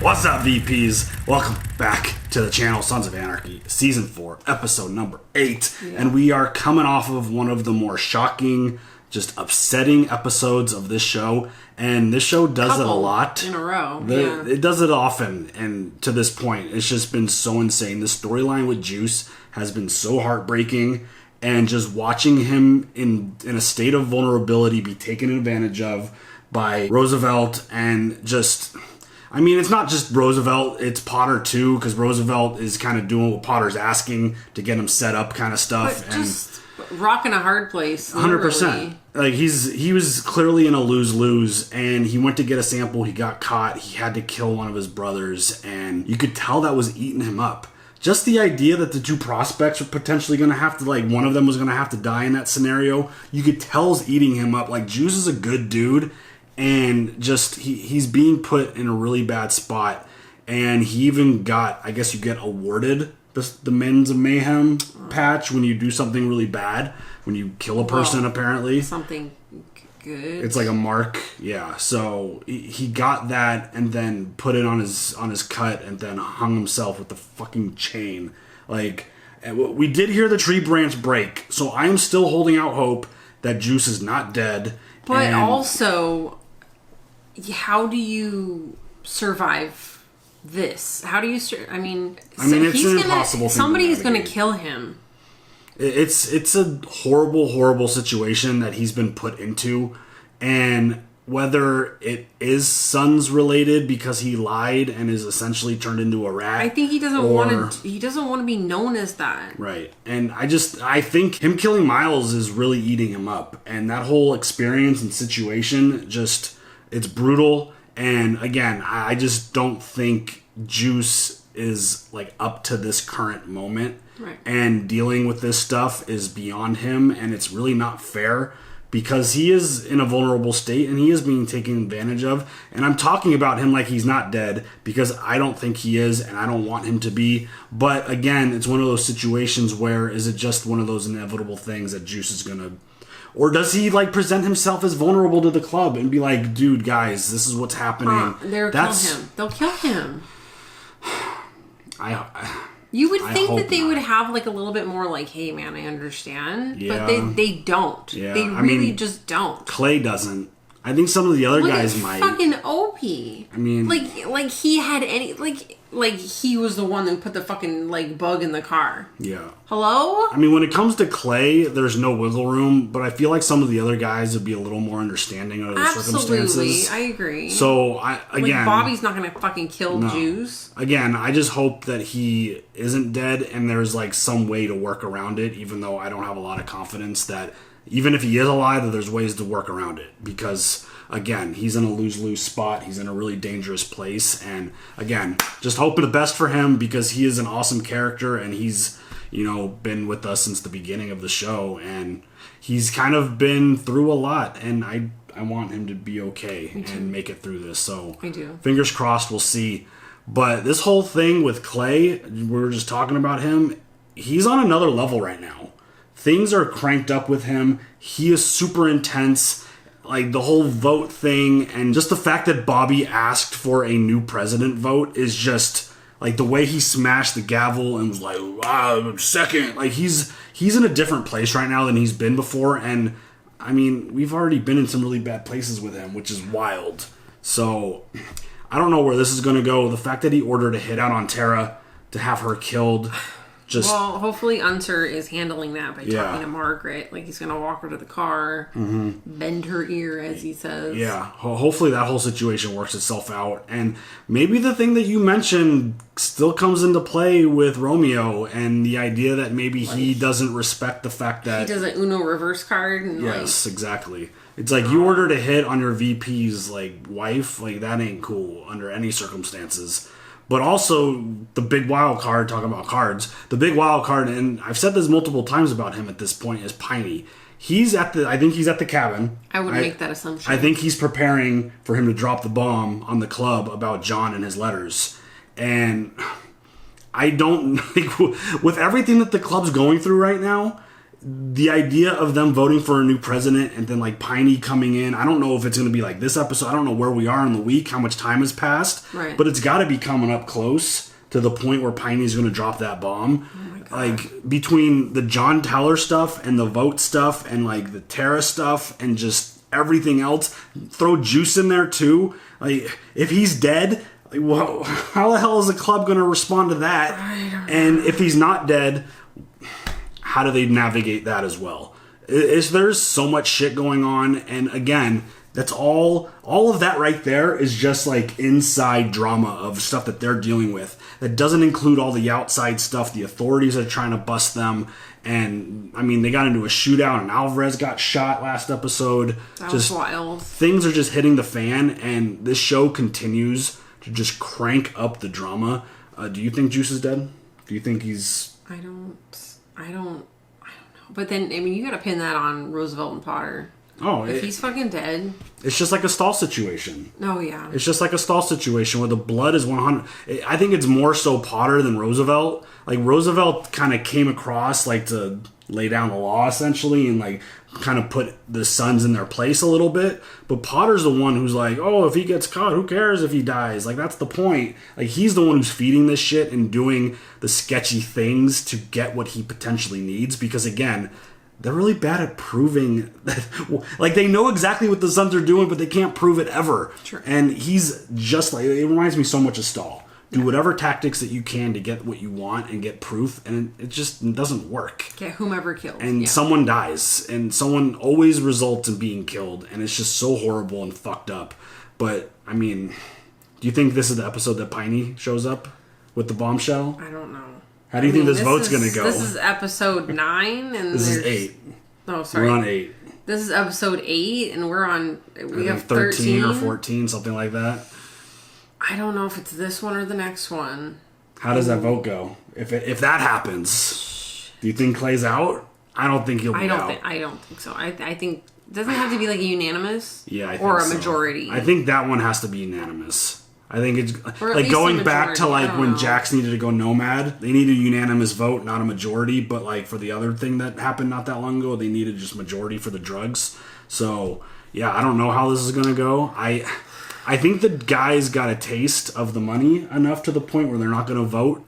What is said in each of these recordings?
What's up, VPs? Welcome back to the channel, Sons of Anarchy, Season 4, Episode number 8. Yeah. And we are coming off of one of the more shocking, just upsetting episodes of this show. And this show does it a lot. In a row. It does it often. And to this point, it's just been so insane. The storyline with Juice has been so heartbreaking. And just watching him in a state of vulnerability be taken advantage of by Roosevelt and just... I mean, it's not just Roosevelt, it's Potter too, because Roosevelt is kind of doing what Potter's asking to get him set up kind of stuff. But just rocking a hard place. 100%. Like, he was clearly in a lose-lose, and he went to get a sample, he got caught, he had to kill one of his brothers, and you could tell that was eating him up. Just the idea that the two prospects were potentially going to have to, like, one of them was going to have to die in that scenario, you could tell is eating him up. Like, Juice is a good dude. And just, he's being put in a really bad spot. And he even got, I guess you get awarded the Men's of Mayhem patch when you do something really bad. When you kill a person, apparently. Something good. It's like a mark. Yeah. So he got that and then put it on his cut and then hung himself with the fucking chain. Like, we did hear the tree branch break. So I am still holding out hope that Juice is not dead. But also... how do you survive this? How do you... it's an impossible thing. Somebody's going to kill him. It's a horrible, horrible situation that he's been put into. And whether it is Sons related because he lied and is essentially turned into a rat. I think he doesn't want to be known as that. Right. And I think him killing Miles is really eating him up. And that whole experience and situation just... it's brutal, and again, I just don't think Juice is like up to this current moment, right. And dealing with this stuff is beyond him, and it's really not fair because he is in a vulnerable state and he is being taken advantage of. And I'm talking about him like he's not dead because I don't think he is, and I don't want him to be. But again, it's one of those situations where is it just one of those inevitable things that Juice is gonna. Or does he, like, present himself as vulnerable to the club and be like, dude, guys, this is what's happening. They'll kill him. They'll kill him. You would think that they would have, like, a little bit more, like, hey, man, I understand. Yeah. But they don't. Yeah. They really just don't. Clay doesn't. I think some of the other guys might. Fucking OP. I mean... Like he had any... Like, he was the one that put the fucking, like, bug in the car. Yeah. Hello? I mean, when it comes to Clay, there's no wiggle room, but I feel like some of the other guys would be a little more understanding of the circumstances. Absolutely, I agree. So, again... Bobby's not going to fucking kill Juice. Again, I just hope that he isn't dead and there's, like, some way to work around it, even though I don't have a lot of confidence that... even if he is alive, that there's ways to work around it. Because, again, he's in a lose-lose spot. He's in a really dangerous place. And, again, just hoping the best for him because he is an awesome character. And he's, been with us since the beginning of the show. And he's kind of been through a lot. And I want him to be okay and make it through this. So, I do. Fingers crossed, we'll see. But this whole thing with Clay, we were just talking about him. He's on another level right now. Things are cranked up with him. He is super intense. Like, the whole vote thing and just the fact that Bobby asked for a new president vote is just, like, the way he smashed the gavel and was like, wow, second. Like, he's in a different place right now than he's been before. And, I mean, we've already been in some really bad places with him, which is wild. So, I don't know where this is going to go. The fact that he ordered a hit out on Tara to have her killed... well, hopefully Unser is handling that by talking to Margaret. Like, he's going to walk her to the car, bend her ear, as he says. Yeah, hopefully that whole situation works itself out. And maybe the thing that you mentioned still comes into play with Romeo and the idea that maybe he doesn't respect the fact that... he does an Uno reverse card. And yes, exactly. It's like you ordered a hit on your VP's, like, wife. Like, that ain't cool under any circumstances. But also, the big wild card, talking about cards, the big wild card, and I've said this multiple times about him at this point, is Piney. I think he's at the cabin. I would make that assumption. I think he's preparing for him to drop the bomb on the club about John and his letters. And I don't, with everything that the club's going through right now, the idea of them voting for a new president and then like Piney coming in, I don't know if it's going to be like this episode. I don't know where we are in the week, how much time has passed, right. But it's got to be coming up close to the point where Piney's going to drop that bomb. Oh my God. Like between the John Teller stuff and the vote stuff and like the Tara stuff and just everything else, throw Juice in there too. Like if he's dead, like, whoa, how the hell is the club going to respond to that? And if he's not dead, how do they navigate that as well? There's so much shit going on, and again, that's all of that right there is just like inside drama of stuff that they're dealing with. That doesn't include all the outside stuff. The authorities are trying to bust them, and I mean, they got into a shootout, and Alvarez got shot last episode. That was wild. Things are just hitting the fan, and this show continues to just crank up the drama. Do you think Juice is dead? Do you think he's... I don't know. But then, I mean, you gotta pin that on Roosevelt and Potter. Oh, if he's fucking dead... It's just like a Stahl situation. Oh, yeah. It's just like a Stahl situation where the blood is 100... I think it's more so Potter than Roosevelt. Like, Roosevelt kind of came across, like, to lay down the law, essentially, and, like, kind of put the Sons in their place a little bit. But Potter's the one who's like, oh, if he gets caught, who cares if he dies? Like, that's the point. Like, he's the one who's feeding this shit and doing the sketchy things to get what he potentially needs. Because, again, they're really bad at proving that... Like, they know exactly what the Sons are doing, but they can't prove it ever. Sure. And he's just like... It reminds me so much of Stahl. Do whatever tactics that you can to get what you want and get proof, and it just doesn't work. Get whomever killed. And someone dies, and someone always results in being killed, and it's just so horrible and fucked up. But, I mean, do you think this is the episode that Piney shows up with the bombshell? I don't know. How do you think this vote's going to go? This is episode 9, and this is 8. Oh, sorry. We're on 8. This is episode 8, and we're on... We have 13 or 14, something like that. I don't know if it's this one or the next one. How does that vote go? If that happens, do you think Clay's out? I don't think he'll be out. I don't think so. I think... Doesn't it have to be like a unanimous? Yeah, I think or a so. majority? I think that one has to be unanimous. I think it's or like going back to majority. like when Jax needed to go nomad. They needed a unanimous vote, not a majority. But like for the other thing that happened not that long ago, they needed just majority for the drugs. So yeah, I don't know how this is gonna go. I think the guys got a taste of the money enough to the point where they're not going to vote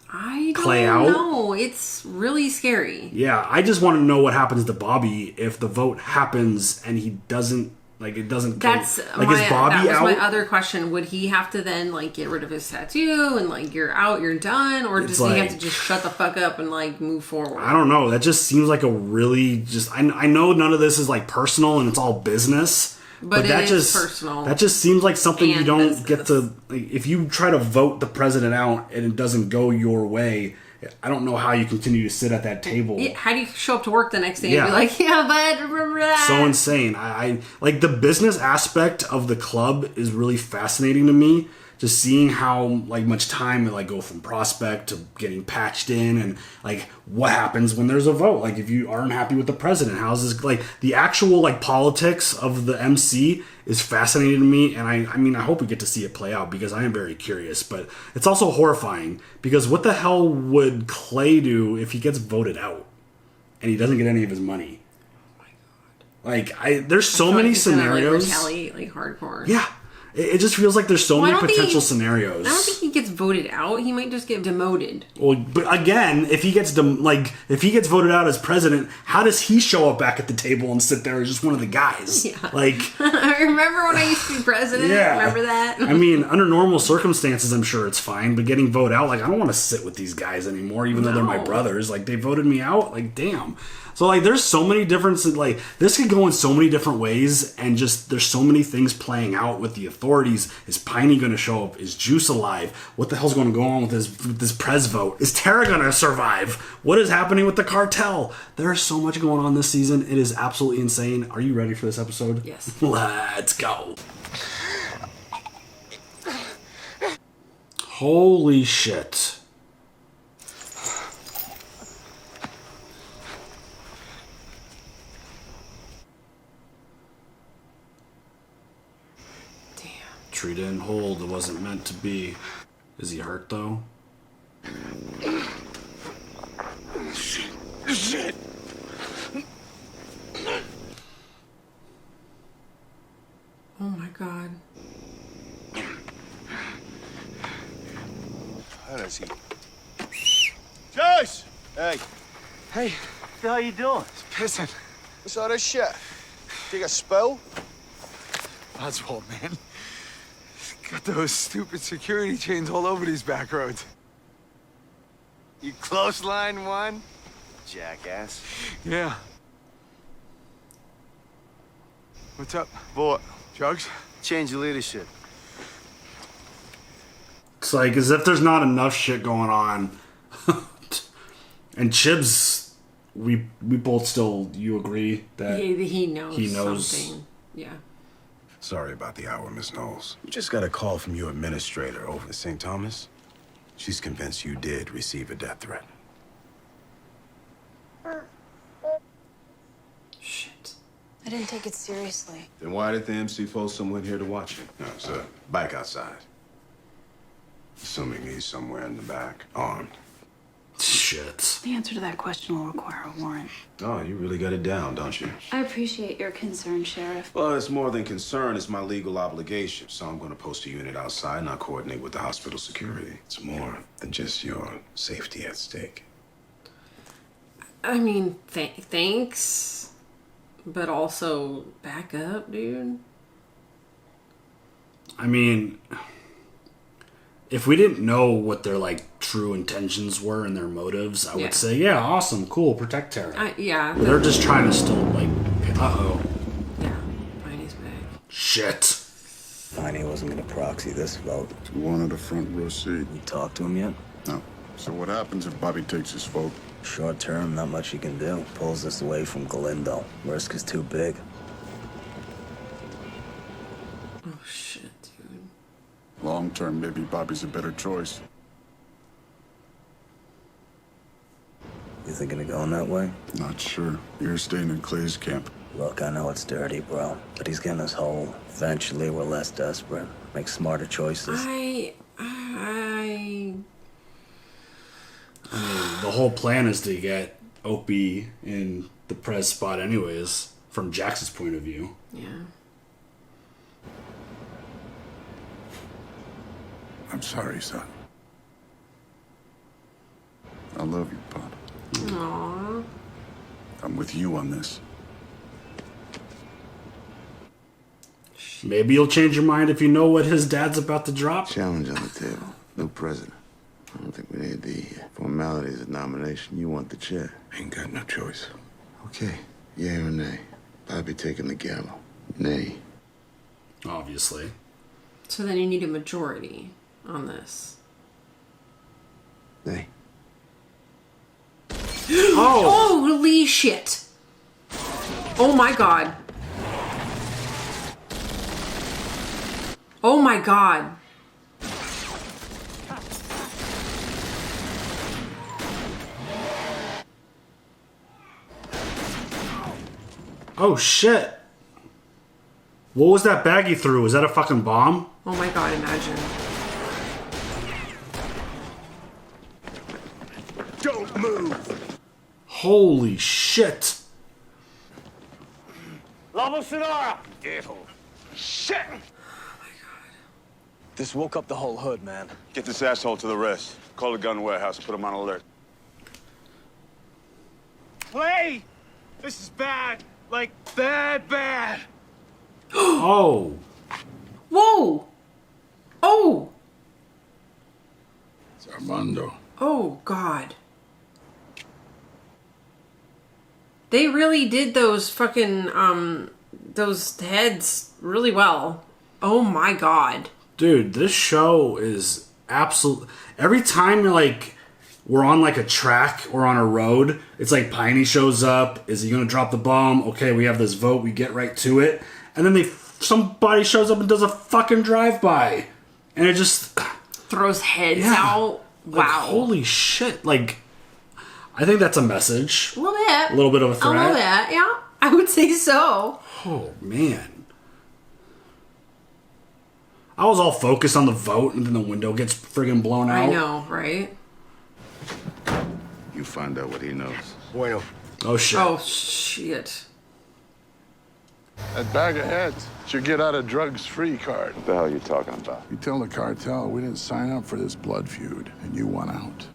Clay out. No, it's really scary. Yeah, I just want to know what happens to Bobby if the vote happens and he doesn't, like, it doesn't... That's like, is Bobby that was out? my other question. Would he have to then, like, get rid of his tattoo and, like, you're out, you're done? Or does he have to just shut the fuck up and, like, move forward? I don't know. That just seems like a really just... I know none of this is, like, personal and it's all business... But that just personal. That just seems like something you don't business. Get to. Like, if you try to vote the president out and it doesn't go your way, I don't know how you continue to sit at that table. Yeah, how do you show up to work the next day and be like, yeah, but remember that? So insane. I like the business aspect of the club is really fascinating to me. Just seeing how like much time it like go from prospect to getting patched in, and like what happens when there's a vote. Like if you aren't happy with the president, how's this like the actual like politics of the MC is fascinating to me, and I mean I hope we get to see it play out because I am very curious. But it's also horrifying because what the hell would Clay do if he gets voted out and he doesn't get any of his money? Oh my god! Like there's so many scenarios. Gonna, like, retaliate like hardcore. Yeah. It just feels like there's so many potential scenarios. I don't think he gets voted out. He might just get demoted. Well, but again, if he gets voted out as president, how does he show up back at the table and sit there as just one of the guys? Yeah. Like, I remember when I used to be president. Yeah. Remember that? I mean, under normal circumstances, I'm sure it's fine. But getting voted out, like, I don't want to sit with these guys anymore, even though they're my brothers. Like, they voted me out. Like, damn. So, like, there's so many differences. Like, this could go in so many different ways, and just there's so many things playing out with the authorities. Is Piney going to show up? Is Juice alive? What the hell's going to go on with this Prez vote? Is Tara going to survive? What is happening with the cartel? There is so much going on this season. It is absolutely insane. Are you ready for this episode? Yes. Let's go. Holy shit. Tree didn't hold. It wasn't meant to be. Is he hurt though? Shit. God. How does he? Joyce! Hey. Hey, how you doing? Pissing. What's all this shit? Take a spell? Oswald, man. Got those stupid security chains all over these back roads. You clothesline one? Jackass. Yeah. What's up? What? Drugs? Change of leadership. It's like as if there's not enough shit going on. And Chibs, we both still, you agree that he knows something. Yeah. Sorry about the hour, Miss Knowles. We just got a call from your administrator over at St. Thomas. She's convinced you did receive a death threat. Shit. I didn't take it seriously. Then why did the MC post someone here to watch it? No, it's a bike outside. Assuming he's somewhere in the back, armed. shit. The answer to that question will require a warrant. Oh, you really got it down, don't you? I appreciate your concern, Sheriff. Well, it's more than concern. It's my legal obligation. So I'm going to post a unit outside and I'll coordinate with the hospital security. It's more than just your safety at stake. I mean, thanks. But also, back up, dude. I mean, if we didn't know what their, like, true intentions were and their motives, I would say, yeah, awesome, cool, protect Tara. Yeah. But they're just trying to still, like, uh-oh. Yeah, Piney's back. Shit. Piney wasn't gonna proxy this vote. He wanted a front row seat. You talked to him yet? No. So what happens if Bobby takes his vote? Short term, not much you can do. Pulls us away from Galindo. Risk is too big. Oh, shit, dude. Long term, maybe Bobby's a better choice. You thinking of going that way? Not sure. You're staying in Clay's camp. Look, I know it's dirty, bro. But he's getting us whole. Eventually, we're less desperate. Make smarter choices. I mean, the whole plan is to get Opie in the Prez spot anyways, from Jax's point of view. Yeah. I'm sorry, son. I love you, Pop. Aww. I'm with you on this. Maybe you'll change your mind if you know what his dad's about to drop. Challenge on the table. New president. I don't think we need the formalities of nomination. You want the chair. Ain't got no choice. Okay. Yay or nay? Bobby taking the gavel. Nay. Obviously. So then you need a majority on this. Nay. Oh! Holy shit! Oh my god. Oh my god. Oh shit. What was that bag he threw? Was that a fucking bomb? Oh my god, imagine. Don't move! Holy shit. Level Sonora! Asshole. Shit! This woke up the whole hood, man. Get this asshole to the rest. Call the gun warehouse and put him on alert. Clay! This is bad. Like, bad. Oh. Whoa! Oh! It's Armando. Oh god. They really did those fucking, those heads really well. Oh my god. Dude, this show is absolute. Every time you're like, we're on like a track or on a road, it's like Piney shows up. Is he gonna drop the bomb? Okay, we have this vote. We get right to it, and then somebody shows up and does a fucking drive-by, and it just Throws heads out. like, Wow. holy shit! Like, I think that's a message. A little bit. A little bit of a A threat. little bit, yeah. I would say so. Oh man. I was all focused on the vote, and then the window gets friggin' blown out. I know, right? You find out what he knows. Bueno. Oh shit. Oh, shit. That bag of heads. It's your get out of drugs free card. What the hell are you talking about? You tell the cartel we didn't sign up for this blood feud, and you want out.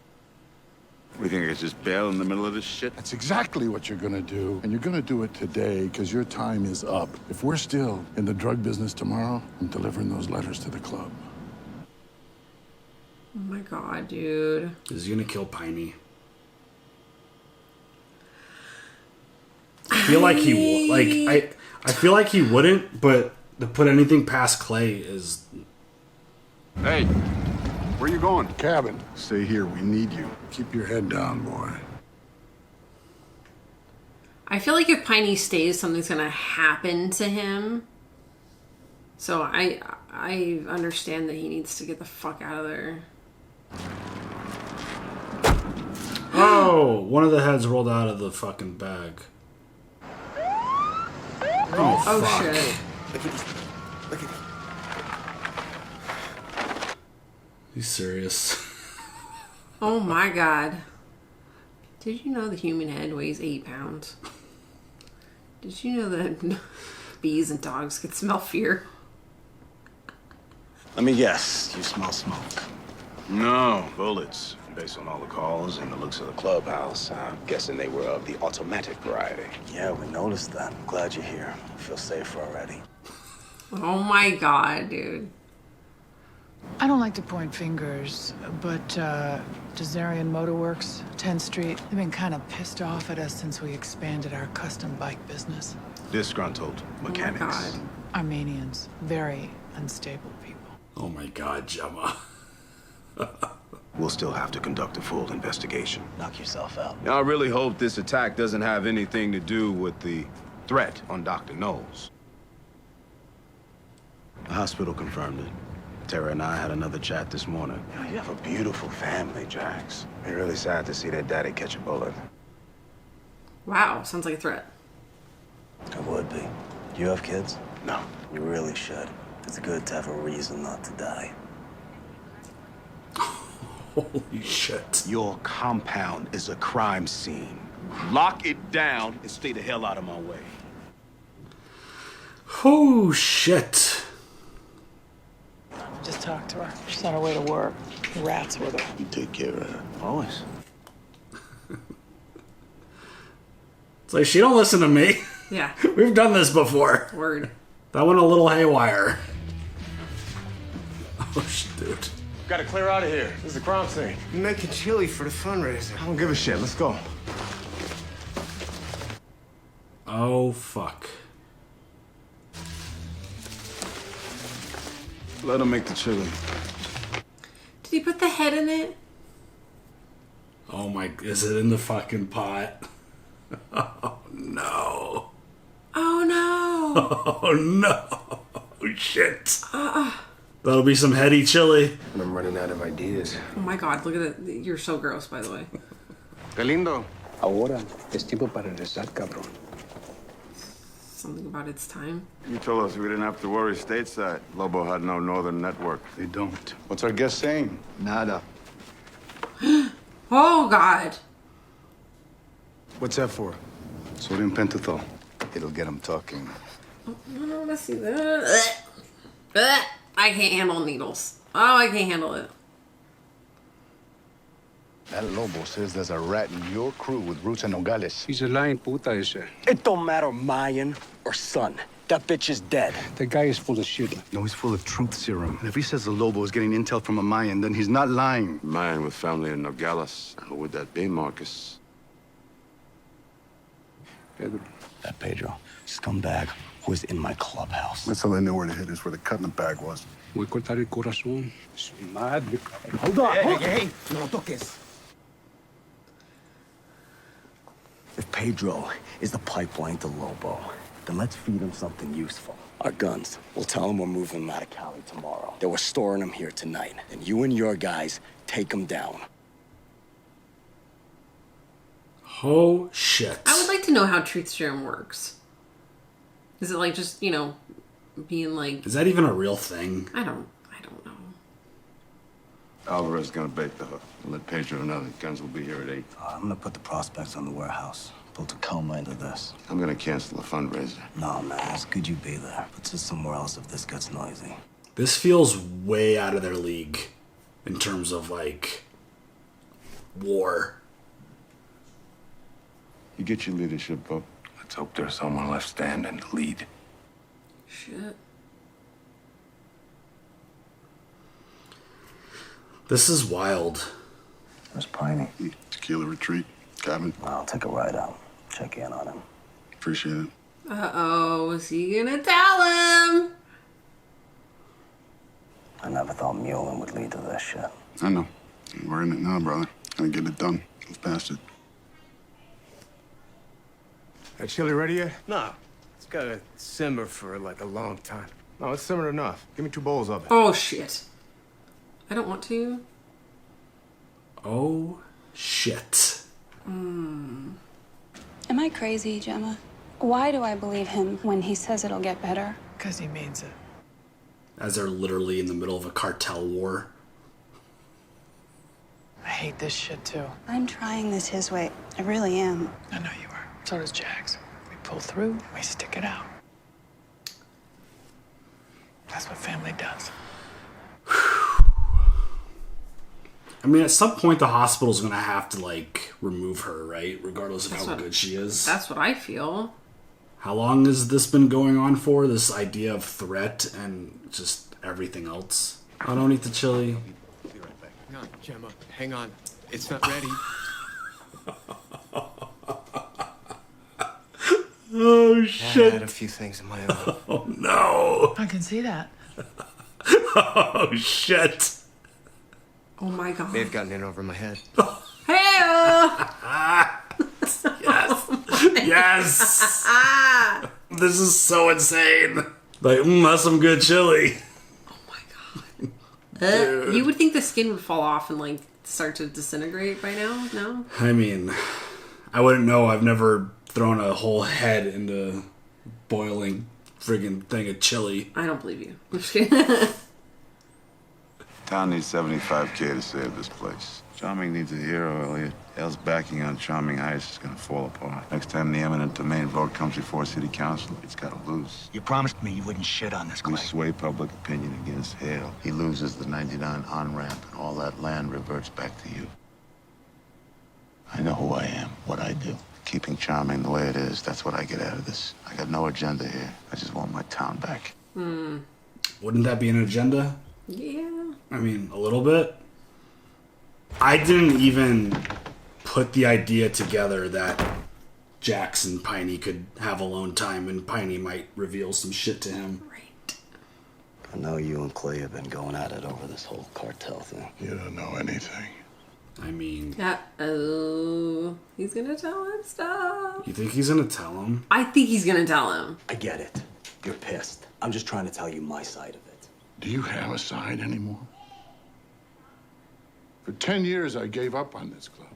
We think it's just bail in the middle of this shit? That's exactly what you're gonna do, and you're gonna do it today because your time is up. If we're still in the drug business tomorrow, I'm delivering those letters to the club. Oh my god, dude. Is he gonna kill Piney? I feel like he wouldn't, but to put anything past Clay is. Hey, where you going? Cabin. Stay here. We need you. Keep your head down, boy. I feel like if Piney stays, something's gonna happen to him. So I understand that he needs to get the fuck out of there. Oh, one of the heads rolled out of the fucking bag. Oh fuck. Shit. Look at He's serious. Oh my god. Did you know the human head weighs 8 pounds? Did you know that bees and dogs could smell fear? Let me guess. You smell smoke. No, bullets. Based on all the calls and the looks of the clubhouse, I'm guessing they were of the automatic variety. Yeah, we noticed that. I'm glad you're here. I feel safer already. Oh my god, dude. I don't like to point fingers, but Desarian Motorworks, 10th Street, they've been kind of pissed off at us since we expanded our custom bike business. Disgruntled mechanics. Oh my god. Armenians, very unstable people. Oh my god, Gemma. We'll still have to conduct a full investigation. Knock yourself out. Now, I really hope this attack doesn't have anything to do with the threat on Dr. Knowles. The hospital confirmed it. Tara and I had another chat this morning. You have a beautiful family, Jax. It's really sad to see their daddy catch a bullet. Wow, sounds like a threat. It would be. Do you have kids? No. You really should. It's good to have a reason not to die. Holy shit. Your compound is a crime scene. Lock it down and stay the hell out of my way. Oh shit. Just talk to her. She's on her way to work. Rats with her. You take care of her. Always. It's like, she don't listen to me. Yeah. We've done this before. Word. That went a little haywire. Oh, dude. Gotta clear out of here. This is a crime scene. You're making chili for the fundraiser. I don't give a shit. Let's go. Oh, fuck. Let him make the chili. Did he put the head in it? Oh my, is it in the fucking pot? Oh no. Oh no. Oh no. Oh shit. That'll be some heady chili. I'm running out of ideas. Oh my god, look at that. You're so gross, by the way. Qué lindo. Ahora es tiempo para rezar, cabrón. Something about its time. You told us we didn't have to worry stateside. Lobo had no northern network. They don't. What's our guest saying? Nada. Oh god. What's that for? Sodium pentothal. It'll get him talking. I don't want to see that. I can't handle needles. Oh, I can't handle it. That Lobo says there's a rat in your crew with roots in Nogales. He's a lying puta, ese. It don't matter Mayan or son. That bitch is dead. The guy is full of shit. No, he's full of truth serum. And if he says the Lobo is getting intel from a Mayan, then he's not lying. Man with family in Nogales. Who would that be, Marcus? Pedro. That Pedro, scumbag, who was in my clubhouse. That's how they knew where to hit us, where the cut in the bag was. Voy a cortar el corazón. Su madre. Hold on. Hey, no lo toques. If Pedro is the pipeline to Lobo, then let's feed him something useful. Our guns. We'll tell him we're moving him out of Cali tomorrow. That we're storing him here tonight. And you and your guys take him down. Oh shit. I would like to know how truth serum works. Is it like just, you know, being like... Is that even a real thing? I don't know. Alvarez is gonna bait the hook. Let Pedro know the guns will be here at 8. I'm gonna put the prospects on the warehouse. hospital Tacoma into this. I'm gonna cancel the fundraiser. No, man, it's good you be there. But to somewhere else if this gets noisy. This feels way out of their league in terms of, like, war. You get your leadership up. Let's hope there's someone left standing to lead. Shit. This is wild. Where's Piney? Tequila retreat. Cabin. I'll take a ride out. Check in on him. Appreciate it. Uh-oh, is he gonna tell him? I never thought Mulin would lead to this shit. I know. We're in it now, brother. Gonna get it done. Move past it. That chili ready yet? Nah. It's gotta simmer for like a long time. No, it's simmered enough. Give me 2 bowls of it. Oh, shit. I don't want to. Oh, shit. Am I crazy, Gemma? Why do I believe him when he says it'll get better? Because he means it. As they're literally in the middle of a cartel war. I hate this shit too. I'm trying this his way. I really am. I know you are. So does Jax. We pull through, we stick it out. That's what family does. I mean, at some point, the hospital's gonna have to, like, remove her, right? Regardless of how good she is. That's what I feel. How long has this been going on for? This idea of threat and just everything else? I don't eat the chili. I'll be right back. Hang on, Gemma. Hang on. It's not ready. Oh, I shit. had a few things in my own. Oh, no. I can see that. Oh, shit. Oh my god. May have gotten in over my head. Hey! Yes. Yes. This is so insane. Like, that's some good chili. Oh my god. You would think the skin would fall off and, like, start to disintegrate by now? No? I mean, I wouldn't know. I've never thrown a whole head into boiling friggin' thing of chili. I don't believe you. I'm just kidding. Town needs 75K to save this place. Charming needs a hero, Elliot. Hell's backing on Charming Ice is gonna fall apart. Next time the eminent domain vote comes before city council, it's gotta lose. You promised me you wouldn't shit on this, We Clay. sway public opinion against Hale. He loses the 99 on-ramp, and all that land reverts back to you. I know who I am, what I do. Keeping Charming the way it is, that's what I get out of this. I got no agenda here. I just want my town back. Wouldn't that be an agenda? Yeah. I mean, a little bit. I didn't even put the idea together that Jax and Piney could have alone time and Piney might reveal some shit to him. Right. I know you and Clay have been going at it over this whole cartel thing. You don't know anything. I mean, Uh-oh. He's gonna tell him stuff. you think he's gonna tell him? I think he's gonna tell him. I get it. You're pissed. I'm just trying to tell you my side of it. Do you have a side anymore? For 10 years, I gave up on this club.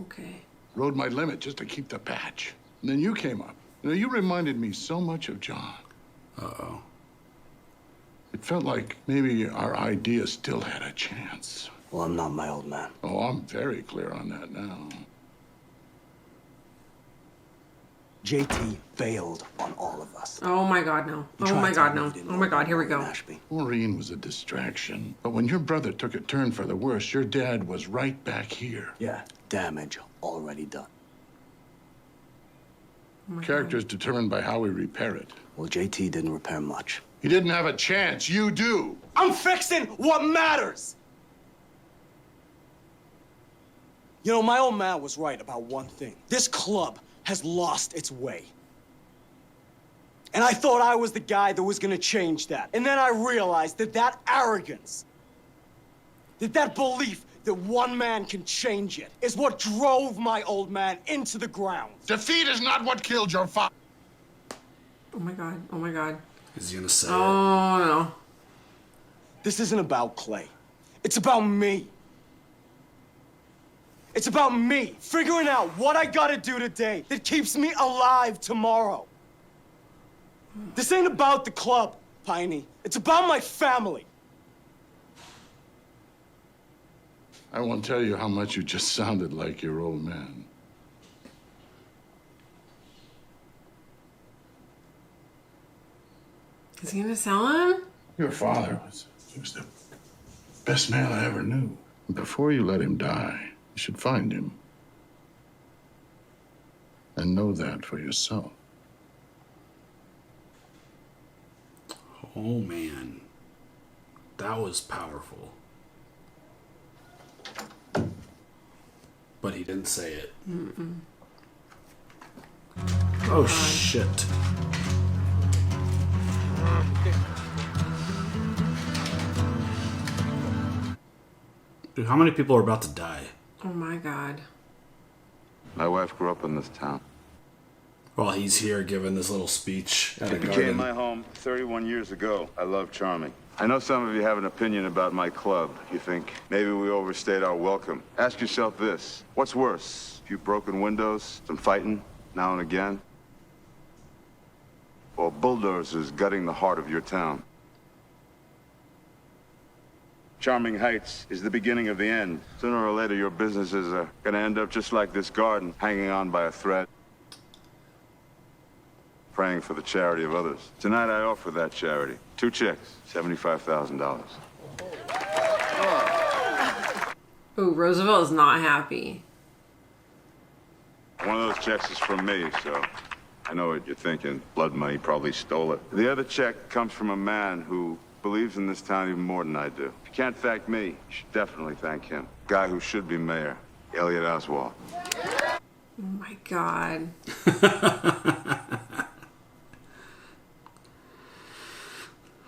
Okay. Rode my limit just to keep the patch. And then you came up. You know, you reminded me so much of John. Uh-oh. It felt like maybe our idea still had a chance. Well, I'm not my old man. Oh, I'm very clear on that now. JT failed on all of us. Oh my god, no. You Oh tried my to god, tell me no. you didn't Oh know my god, about here we go. Ashby. Maureen was a distraction. But when your brother took a turn for the worse, your dad was right back here. Yeah, damage already done. Oh my Character's determined by how we repair it. Well, JT didn't repair much. He didn't have a chance. You do. I'm fixing what matters! You know, my old man was right about one thing. This club has lost its way. And I thought I was the guy that was gonna change that. And then I realized that that arrogance, that belief that one man can change it, is what drove my old man into the ground. Defeat is not what killed your father. Oh my god. Oh my god. Is he gonna say Oh no. This isn't about Clay. It's about me. It's about me figuring out what I gotta do today that keeps me alive tomorrow. This ain't about the club, Piney. It's about my family. I won't tell you how much you just sounded like your old man. Is he gonna sell him? Your father was the best man I ever knew. Before you let him die, you should find him. And know that for yourself. Oh, man. That was powerful. But he didn't say it. Mm-mm. Oh, shit. Dude, how many people are about to die? Oh my god. My wife grew up in this town. While he's here giving this little speech at a It became garden. my home 31 years ago. I love charming. I know some of you have an opinion about my club. You think maybe we overstayed our welcome. Ask yourself this. What's worse? A few broken windows, some fighting now and again? Or bulldozers gutting the heart of your town? Charming Heights is the beginning of the end. Sooner or later, your businesses are gonna end up just like this garden, hanging on by a thread, praying for the charity of others. Tonight, I offer that charity. 2 checks, $75,000. Ooh, Roosevelt is not happy. One of those checks is from me, so I know what you're thinking. Blood money, probably stole it. The other check comes from a man who believes in this town even more than I do. If you can't thank me, you should definitely thank him. Guy who should be mayor, Elliot Oswald. Oh my god.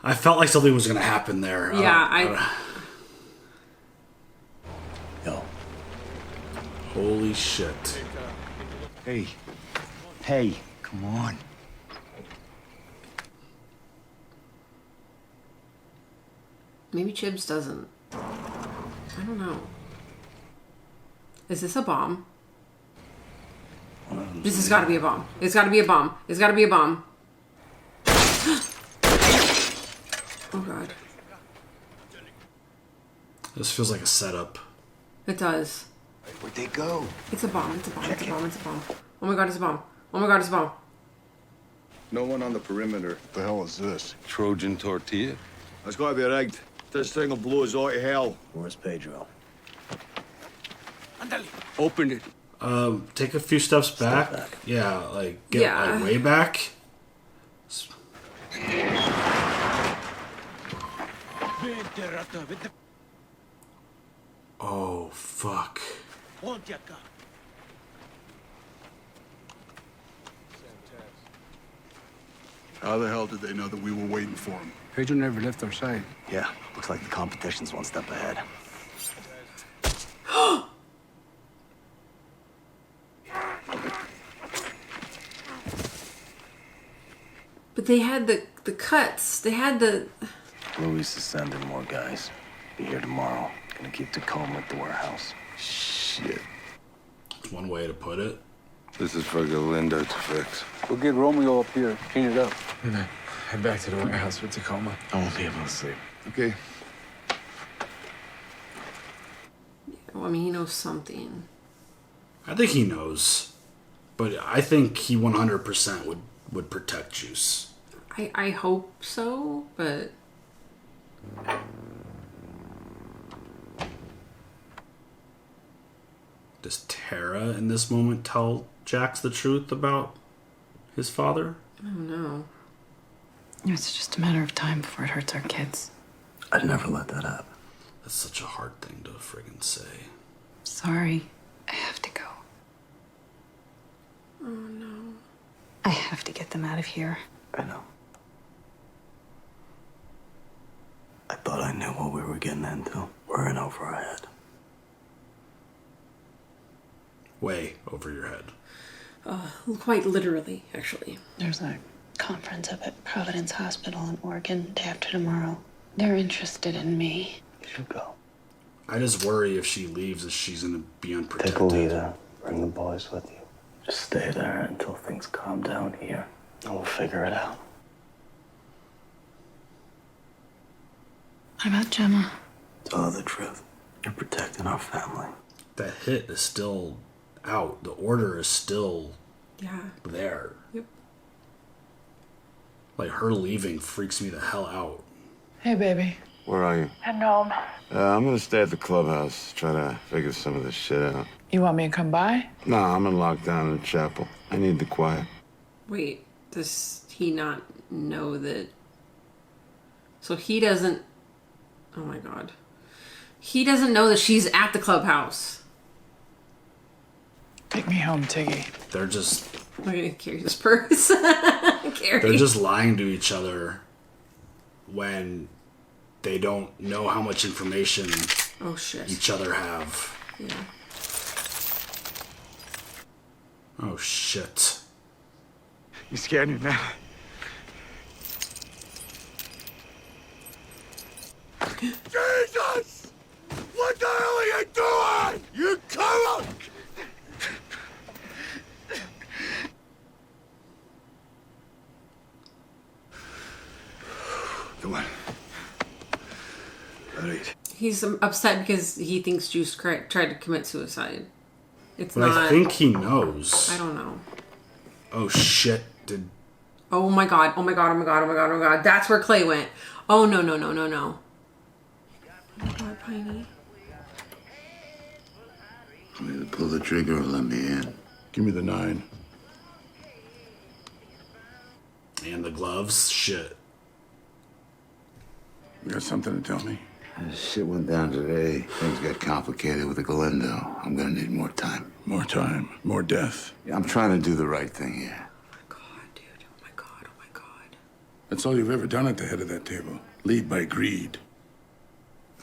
I felt like something was going to happen there. Yeah, Yo. Holy shit. Hey. Hey, come on. Maybe Chibs doesn't. I don't know. Is this a bomb? This has got to be a bomb. It's got to be a bomb. It's got to be a bomb. Oh god. This feels like a setup. It does. Where'd they go? It's a bomb. It's a bomb. It's a bomb. It's a bomb. Oh my god, it's a bomb. Oh my god, it's a bomb. No one on the perimeter. What the hell is this? Trojan tortilla? It's got to be rigged. This thing will blow us all to hell. Where's Pedro? Open it. Take a few steps back. Yeah, like get like way back. Oh fuck. How the hell did they know that we were waiting for him? Pedro never left our side. Yeah, looks like the competition's one step ahead. But they had the cuts. They had the... Luis is sending more guys. Be here tomorrow. Gonna keep Tacoma at the warehouse. Shit. That's one way to put it. This is for Galindo to fix. We'll get Romeo up here, clean it up. And then head back to the warehouse with Tacoma. I won't be able to sleep. Okay. Well, I mean, he knows something. I think he knows, but I think he 100% would protect Juice. I hope so, but... Does Tara in this moment tell Jax the truth about his father? I don't know. It's just a matter of time before it hurts our kids. I'd never let that happen. That's such a hard thing to friggin' say. Sorry. I have to go. Oh no. I have to get them out of here. I know. I thought I knew what we were getting into. We're in over our head. Way over your head. Quite literally, actually. There's a conference up at Providence Hospital in Oregon day after tomorrow. They're interested in me. You should go. I just worry if she leaves that she's gonna be unprotected. Take a leader. Bring the boys with you. Just stay there until things calm down here. And we'll figure it out. What about Gemma? Tell her the truth. You're protecting our family. That hit is still out. The order is still Yeah. there. Yep. Like, her leaving freaks me the hell out. Hey, baby. Where are you? At home. I'm gonna stay at the clubhouse, try to figure some of this shit out. You want me to come by? No, I'm in lockdown in the chapel. I need the quiet. Wait, does he not know that? So he doesn't. Oh my god. He doesn't know that she's at the clubhouse. Take me home, Tiggy. They're just... I'm gonna carry this purse. Carry. They're just lying to each other when they don't know how much information each other have. Yeah. Oh, shit. You scared me, man. Jesus! What the hell are you doing? You come on! Come on. All right. He's upset because he thinks Juice tried to commit suicide. It's But not. I think he knows. I don't know. Oh, shit. Oh my god. Oh my god. Oh my god. Oh my god. Oh my god. That's where Clay went. Oh no. No. No. No. No. Oh my god, Piney. Want me to pull the trigger or let me in? Give me the 9. And the gloves? Shit. You got something to tell me? Shit went down today. Things got complicated with the Galindo. I'm gonna need more time. More time, more death. Yeah, I'm trying to do the right thing here. That's all you've ever done at the head of that table. Lead by greed.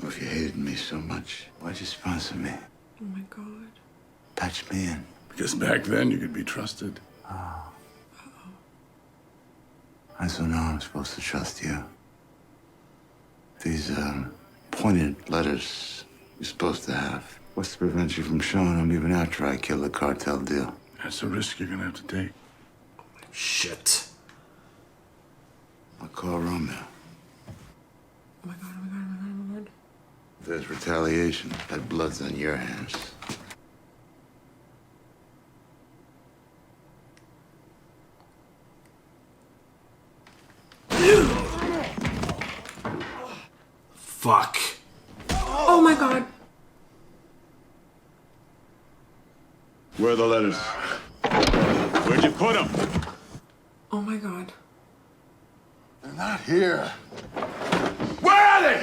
Well, if you hated me so much, why'd you sponsor me? Oh my god. Patch me in. Because back then you could be trusted. I so now I'm supposed to trust you. These, pointed letters you're supposed to have. What's to prevent you from showing them even after I kill the cartel deal? That's a risk you're gonna have to take. Shit. I'll call Romeo. Oh my god. Oh my god. Oh my god. Oh my god. If there's retaliation, that blood's on your hands. Fuck. Oh my god. Where are the letters? Where'd you put them? Oh my god. They're not here. Where are they?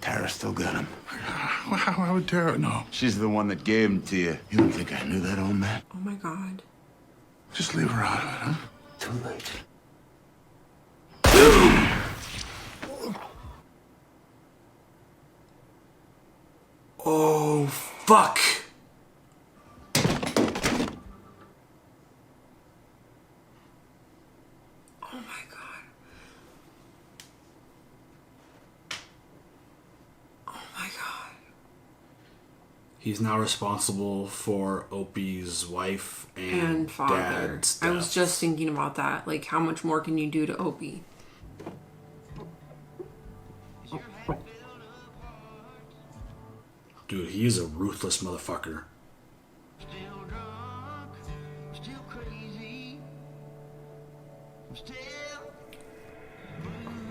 Tara still got them. How would Tara know? She's the one that gave them to you. You don't think I knew that, old man? Oh my god. Just leave her out of it, huh? Too late. Oh, fuck. Oh my god. Oh my god. He's now responsible for Opie's wife And father. dad's death. I was just thinking about that. Like, how much more can you do to Opie? Dude, he's a ruthless motherfucker.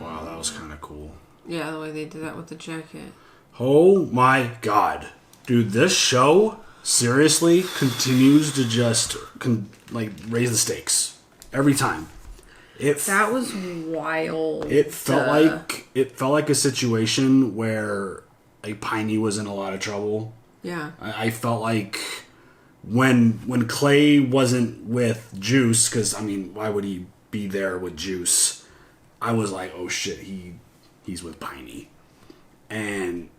Wow, that was kind of cool. Yeah, the way they did that with the jacket. Oh my god. Dude, this show seriously continues to just raise the stakes every time. That was wild. It felt like a situation where Piney was in a lot of trouble. Yeah. I felt like when Clay wasn't with Juice, because I mean, why would he be there with Juice? I was like, oh shit, he's with Piney. And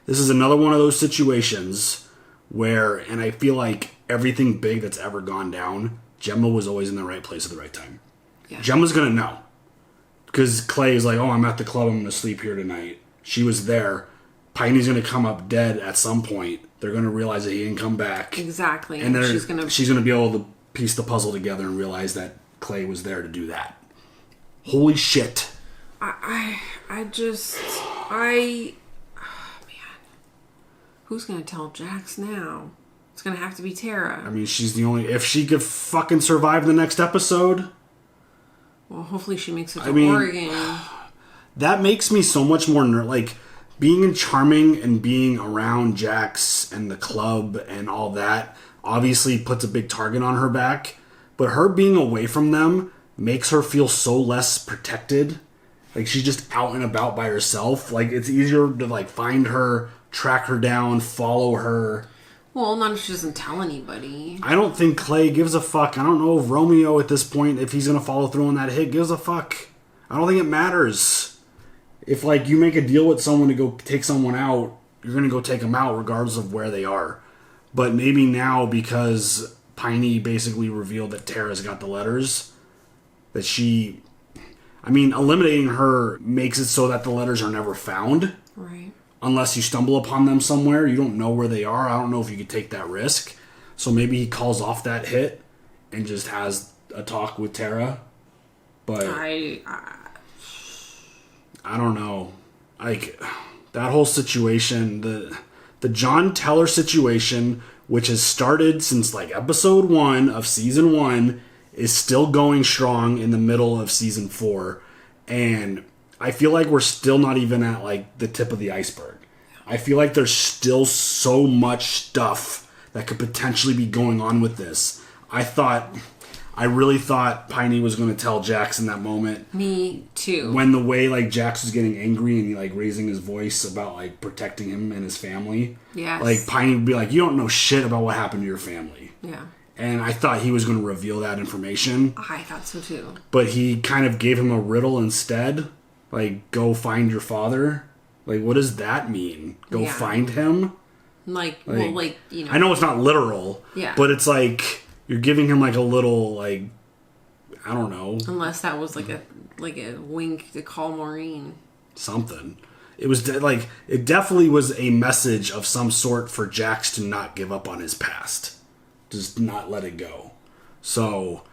this is another one of those situations where, and I feel like everything big that's ever gone down, Gemma was always in the right place at the right time. Yeah. Gemma's gonna know. Because Clay is like, oh, I'm at the club, I'm gonna sleep here tonight. She was there. Piney's gonna come up dead at some point. They're gonna realize that he didn't come back. Exactly. And then she's gonna be able to piece the puzzle together and realize that Clay was there to do that. Holy shit. Oh, man. Who's gonna tell Jax now? It's gonna have to be Tara. I mean, she's the only... If she could fucking survive the next episode... Well, hopefully she makes it to Oregon. That makes me so much more... Like, being in Charming and being around Jax and the club and all that obviously puts a big target on her back. But her being away from them makes her feel so less protected. Like, she's just out and about by herself. Like, it's easier to, like, find her, track her down, follow her... Well, not if she doesn't tell anybody. I don't think Clay gives a fuck. I don't know if Romeo at this point, if he's going to follow through on that hit, gives a fuck. I don't think it matters. If, like, you make a deal with someone to go take someone out, you're going to go take them out regardless of where they are. But maybe now, because Piney basically revealed that Tara's got the letters, that she... I mean, eliminating her makes it so that the letters are never found. Right. Unless you stumble upon them somewhere, you don't know where they are. I don't know if you could take that risk. So maybe he calls off that hit and just has a talk with Tara. But I don't know. Like, that whole situation, the John Teller situation, which has started since like episode 1 of season 1, is still going strong in the middle of season 4. And I feel like we're still not even at, like, the tip of the iceberg. I feel like there's still so much stuff that could potentially be going on with this. I really thought Piney was going to tell Jax in that moment. Me too. When the way, like, Jax was getting angry and, like, raising his voice about, like, protecting him and his family. Yes. Like, Piney would be like, you don't know shit about what happened to your family. Yeah. And I thought he was going to reveal that information. I thought so too. But he kind of gave him a riddle instead. Like, go find your father. Like, what does that mean? Go find him? Like, well, like, you know. I know it's not literal. Yeah. But it's like, you're giving him, like, a little, like, I don't know. Unless that was, like a wink to call Maureen. Something. It was, like, it definitely was a message of some sort for Jax to not give up on his past. Just not let it go. So...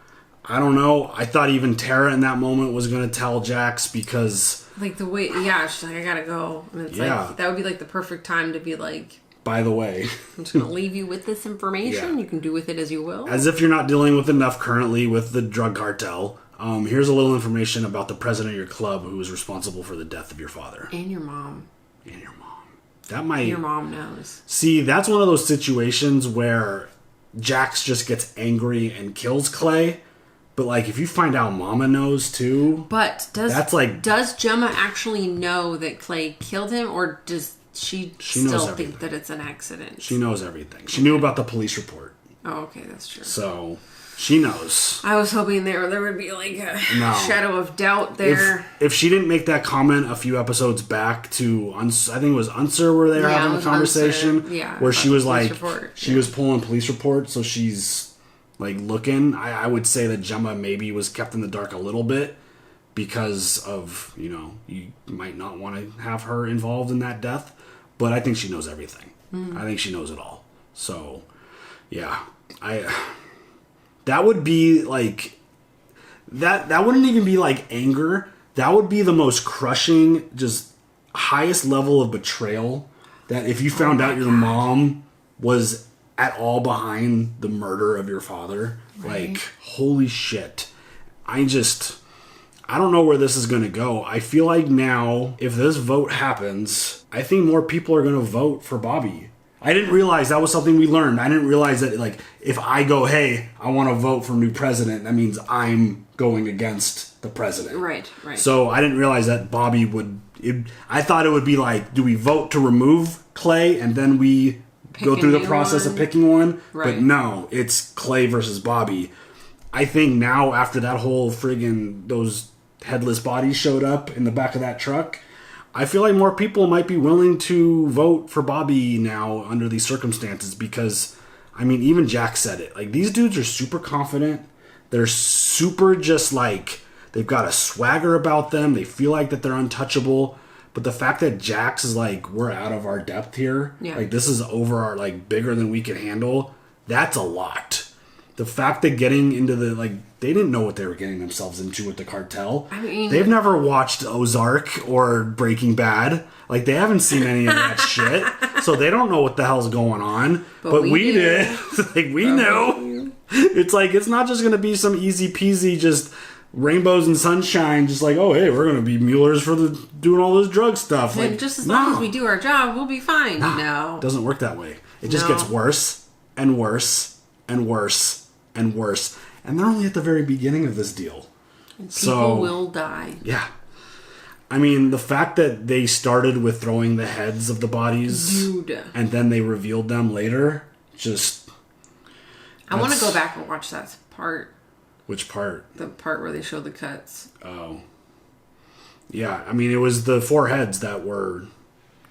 I don't know. I thought even Tara in that moment was going to tell Jax because... Like the way... Yeah, she's like, I gotta go. And it's like, that would be like the perfect time to be like... By the way... I'm just going to leave you with this information. Yeah. You can do with it as you will. As if you're not dealing with enough currently with the drug cartel. Here's a little information about the president of your club who was responsible for the death of your father. And your mom. And your mom. That might... Your mom knows. See, that's one of those situations where Jax just gets angry and kills Clay... But, like, if you find out Mama knows, too... But does Gemma actually know that Clay killed him, or does she still think that it's an accident? She knows everything. She knew about the police report. Oh, okay, that's true. So, she knows. I was hoping there would be, like, a shadow of doubt there. If she didn't make that comment a few episodes back to... I think it was Unser where they were having a conversation. Where she was, like... She was pulling police reports, so she's... like, looking, I would say that Gemma maybe was kept in the dark a little bit because of, you know, you might not want to have her involved in that death, but I think she knows everything. I think she knows it all. So, yeah. That would be, like, that wouldn't even be, like, anger. That would be the most crushing, just highest level of betrayal that if you found out your mom was at all behind the murder of your father. Right. Like, holy shit. I don't know where this is going to go. I feel like now, if this vote happens, I think more people are going to vote for Bobby. I didn't realize that was something we learned. I didn't realize that, like, if I go, hey, I want to vote for new president, that means I'm going against the president. Right. So I didn't realize that Bobby would... I thought it would be like, do we vote to remove Clay and then we... go through the process of picking one, but no, it's Clay versus Bobby. I think now after that whole friggin' those headless bodies showed up in the back of that truck, I feel like more people might be willing to vote for Bobby now under these circumstances because, I mean, even Jack said it. Like, these dudes are super confident. They're super just like, they've got a swagger about them. They feel like that they're untouchable. But the fact that Jax is like, we're out of our depth here. Yeah. Like, this is over our, like, bigger than we can handle. That's a lot. the fact that getting into the, like, they didn't know what they were getting themselves into with the cartel. I mean, they've never watched Ozark or Breaking Bad. Like, they haven't seen any of that shit. So they don't know what the hell's going on. But we did. Like, we knew. It's like, it's not just going to be some easy peasy, just rainbows and sunshine, just like, oh, hey, we're going to be Muellers for doing all this drug stuff. And like, just as long as we do our job, we'll be fine. No. It doesn't work that way. It just gets worse and worse and worse and worse. And they're only at the very beginning of this deal. And people will die. Yeah. I mean, the fact that they started with throwing the heads of the bodies and then they revealed them later, just... I want to go back and watch that part. Which part? The part where they show the cuts. Oh. Yeah, I mean, it was the 4 heads that were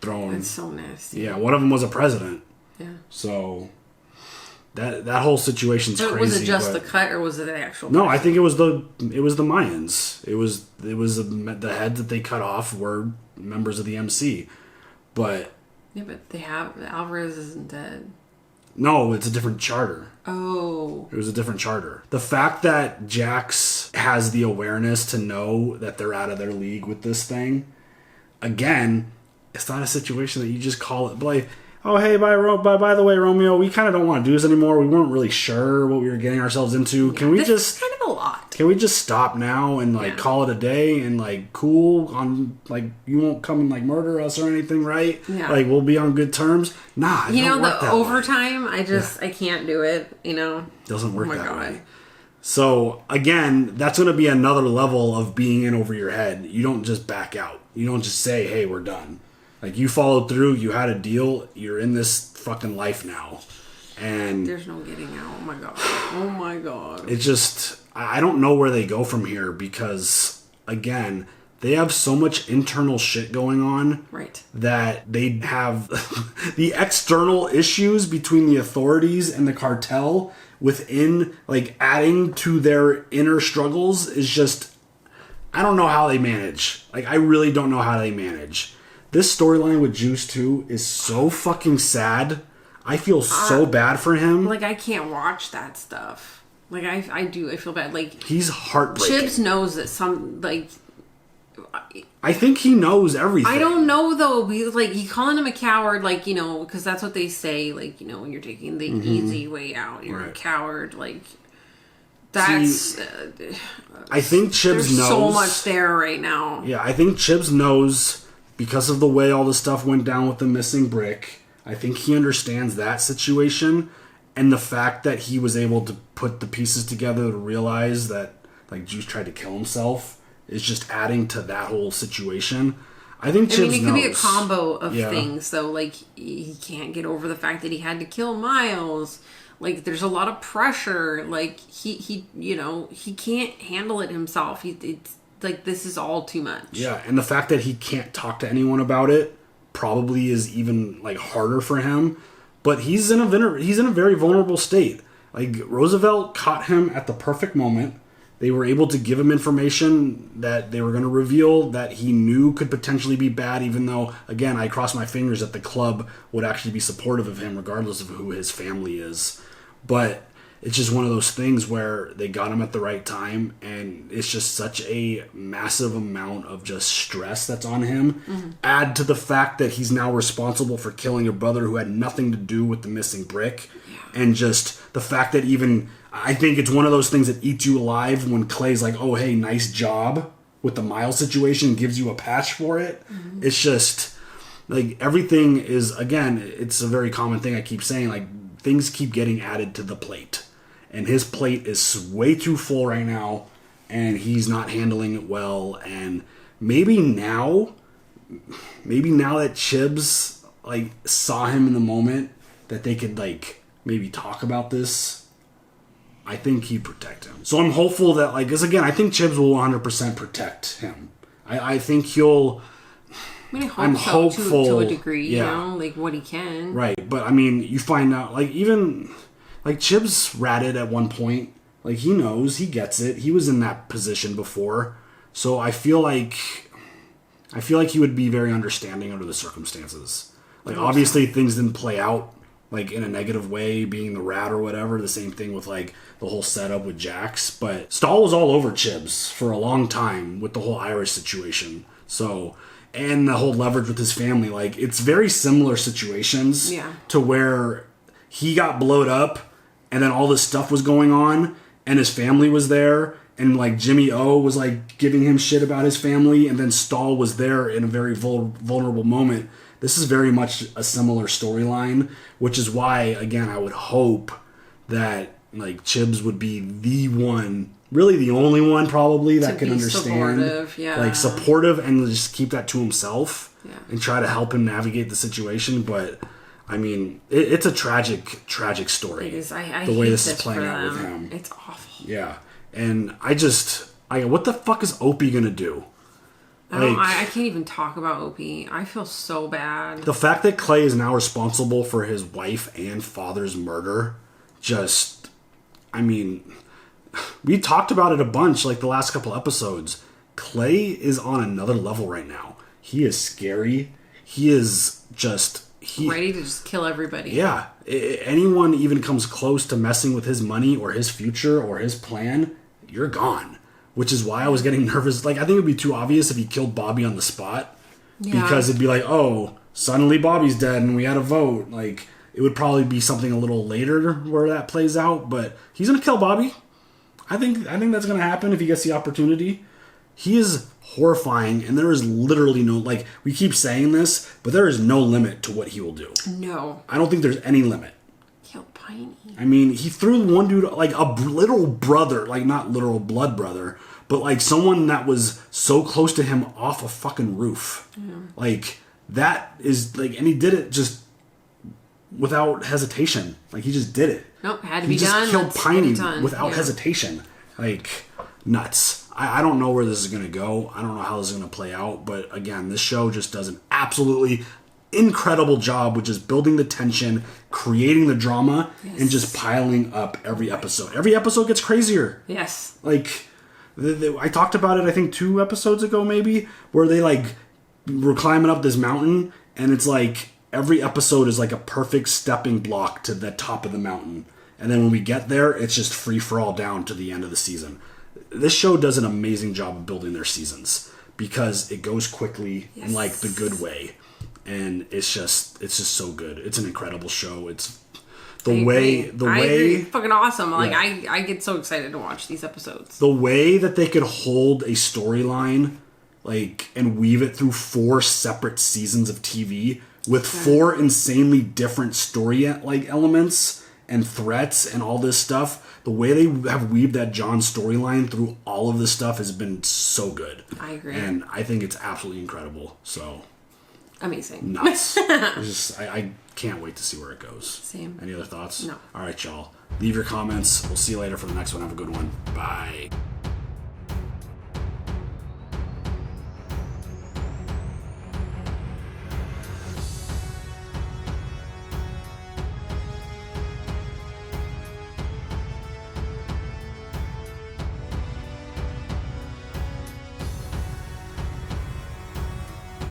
thrown. It's so nasty. Yeah, one of them was a president. Yeah. So... That whole situation's crazy. Was it just the cut, or was it the actual? No, I think it was the Mayans. It was the heads that they cut off were members of the MC, but yeah, but Alvarez isn't dead. No, it's a different charter. Oh, it was a different charter. The fact that Jax has the awareness to know that they're out of their league with this thing, again, it's not a situation that you just call it like, oh, hey, by the way, Romeo, we kind of don't want to do this anymore. We weren't really sure what we were getting ourselves into. Can we just kind of a lot? Can we just stop now and call it a day and cool on you won't come and murder us or anything, right? Yeah. We'll be on good terms. Nah, the overtime. I can't do it. Doesn't work that way. So again, that's going to be another level of being in over your head. You don't just back out. You don't just say, hey, we're done. You followed through, you had a deal, you're in this fucking life now. And there's no getting out. Oh my god. Oh my god. It just, I don't know where they go from here because, again, they have so much internal shit going on. Right. That they have the external issues between the authorities and the cartel within, adding to their inner struggles is just, I don't know how they manage. I really don't know how they manage. This storyline with Juice 2 is so fucking sad. I feel so bad for him. I can't watch that stuff. I do. I feel bad. He's heartbreaking. Chibs knows that I think he knows everything. I don't know, though. You calling him a coward, because that's what they say, when you're taking the easy way out, you're a coward. That's... See, I think Chibs knows. There's so much there right now. Yeah, I think Chibs knows... Because of the way all the stuff went down with the missing brick, I think he understands that situation, and the fact that he was able to put the pieces together to realize that Juice tried to kill himself is just adding to that whole situation. I think Chibs knows. It could be a combo of things, though. He can't get over the fact that he had to kill Miles. There's a lot of pressure. He can't handle it himself. This is all too much. Yeah, and the fact that he can't talk to anyone about it probably is even harder for him. But he's in a very vulnerable state. Roosevelt caught him at the perfect moment. They were able to give him information that they were going to reveal that he knew could potentially be bad, even though, again, I cross my fingers that the club would actually be supportive of him regardless of who his family is. But it's just one of those things where they got him at the right time, and it's just such a massive amount of just stress that's on him. Mm-hmm. Add to the fact that he's now responsible for killing a brother who had nothing to do with the missing brick. Yeah. And just the fact that I think it's one of those things that eats you alive when Clay's like, oh, hey, nice job with the Miles situation, gives you a patch for it. Mm-hmm. It's just, everything is, again, it's a very common thing I keep saying, things keep getting added to the plate. And his plate is way too full right now, and he's not handling it well. And maybe now that Chibs saw him in the moment, that they could maybe talk about this. I think he'd protect him. So I'm hopeful that because again, I think Chibs will 100% protect him. I think he'll. I'm hopeful to a degree. Yeah. What he can. Right, but you find out even. Chibs ratted at one point. He knows, he gets it. He was in that position before. So I feel like he would be very understanding under the circumstances. Obviously things didn't play out like in a negative way, being the rat or whatever. The same thing with like the whole setup with Jax. But Stahl was all over Chibs for a long time with the whole Irish situation. So, and the whole leverage with his family, like it's very similar situations to where he got blowed up and then all this stuff was going on and his family was there and like Jimmy O was like giving him shit about his family and then Stahl was there in a very vulnerable moment. This is very much a similar storyline, which is why, again, I would hope that like Chibs would be the one, really the only one probably that can understand, like supportive and just keep that to himself and try to help him navigate the situation. But I mean, it's a tragic story. It is. I the way hate this is playing out with him. It's awful. Yeah, and what the fuck is Opie gonna do? I can't even talk about Opie. I feel so bad. The fact that Clay is now responsible for his wife and father's murder, I mean, we talked about it a bunch like the last couple episodes. Clay is on another level right now. He is scary. He is ready to just kill everybody. Yeah. Anyone even comes close to messing with his money or his future or his plan, you're gone. Which is why I was getting nervous. Like, I think it would be too obvious if he killed Bobby on the spot. Yeah. Because it'd be like, oh, suddenly Bobby's dead and we had a vote. Like, it would probably be something a little later where that plays out. But he's going to kill Bobby. I think that's going to happen if he gets the opportunity. He is horrifying, and there is literally no, like, we keep saying this, but there is no limit to what he will do. No. I don't think there's any limit. Killed Piney. I mean, he threw one dude, like a literal brother, like not literal blood brother, but like someone that was so close to him off a fucking roof. Yeah. Like, that is, like, and he did it just without hesitation. Like, he just did it. Nope, had to be done. He just killed Piney without hesitation. Like, nuts. I don't know where this is going to go. I don't know how this is going to play out. But again, this show just does an absolutely incredible job with just building the tension, creating the drama, and just piling up every episode. Every episode gets crazier. Yes. Like, I talked about it, I think 2 episodes ago maybe, where they like were climbing up this mountain, and it's like every episode is like a perfect stepping block to the top of the mountain. And then when we get there, it's just free for all down to the end of the season. This show does an amazing job of building their seasons because it goes quickly in like the good way. And it's just so good. It's an incredible show. It's the way it's fucking awesome. Like I get so excited to watch these episodes. The way that they could hold a storyline like and weave it through 4 separate seasons of TV with 4 insanely different story like elements and threats and all this stuff. The way they have weaved that John storyline through all of this stuff has been so good. I agree. And I think it's absolutely incredible. So amazing. Nuts. I can't wait to see where it goes. Same. Any other thoughts? No. All right, y'all. Leave your comments. We'll see you later for the next one. Have a good one. Bye.